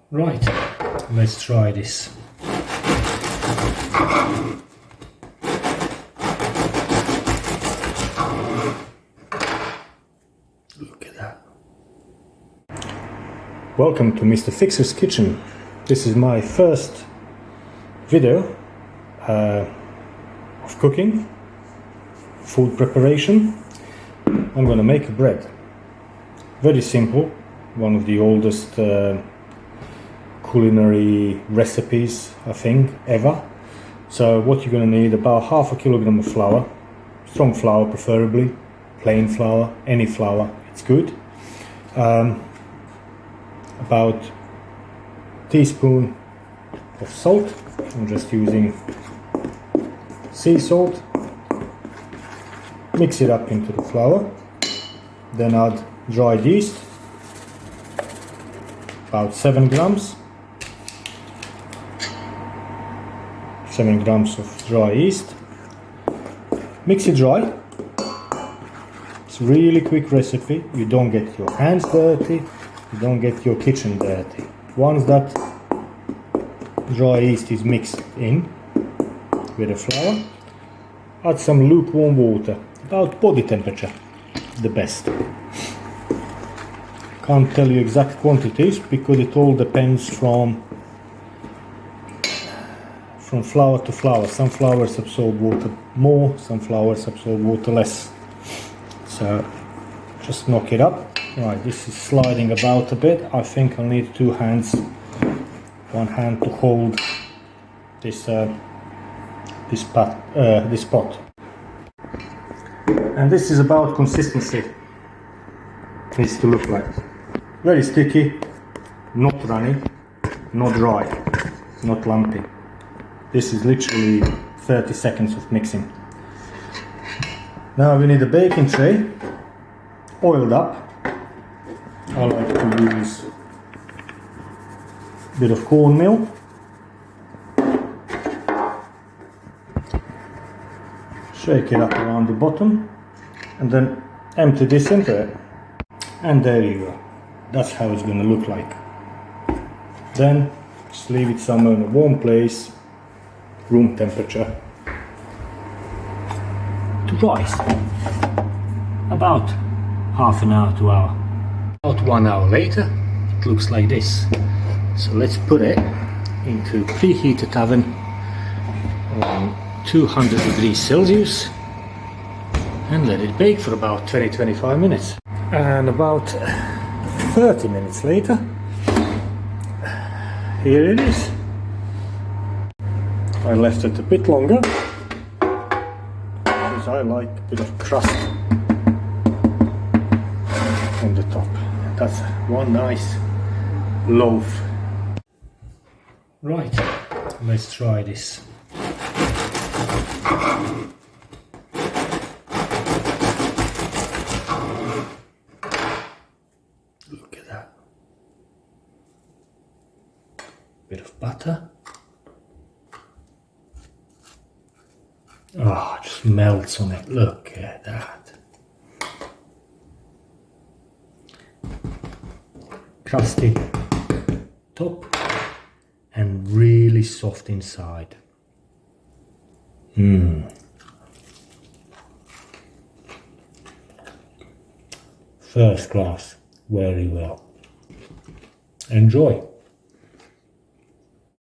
Right, let's try this. Look at that. Welcome to Mr. Fixer's Kitchen. This is my first video of cooking, food preparation. I'm gonna make a bread. Very simple, one of the oldest culinary recipes I think ever. So what you're going to need, about half a kilogram of flour, strong flour preferably, plain flour, any flour, it's good. About a teaspoon of salt, I'm just using sea salt. Mix it up into the flour, then add dried yeast, about 7 grams. 7 grams of dry yeast. Mix it dry. It's a really quick recipe. You don't get your hands dirty, you don't get your kitchen dirty. Once that dry yeast is mixed in with the flour, add some lukewarm water, about body temperature, the best. Can't tell you exact quantities because it all depends from flour to flour. Some flours absorb water more, some flours absorb water less. So just knock it up. Right, this is sliding about a bit. I think I'll need 2 hands. One hand to hold this pot. And this is about consistency. Needs to look like very sticky, not runny, not dry, not lumpy. This is literally 30 seconds of mixing. Now we need a baking tray, oiled up. I like to use a bit of cornmeal. Shake it up around the bottom and then empty this into it. And there you go. That's how it's going to look like. Then just leave it somewhere in a warm place, room temperature, to rise. About half an hour to hour. About 1 hour later, it looks like this. So let's put it into preheated oven on 200 degrees Celsius and let it bake for about 20-25 minutes. And about 30 minutes later, here it is. I left it a bit longer because I like a bit of crust on the top. That's one nice loaf. Right, let's try this. Look at that. Bit of butter. Oh, just melts on it. Look at that. Crusty top and really soft inside. First class. Very well. Enjoy.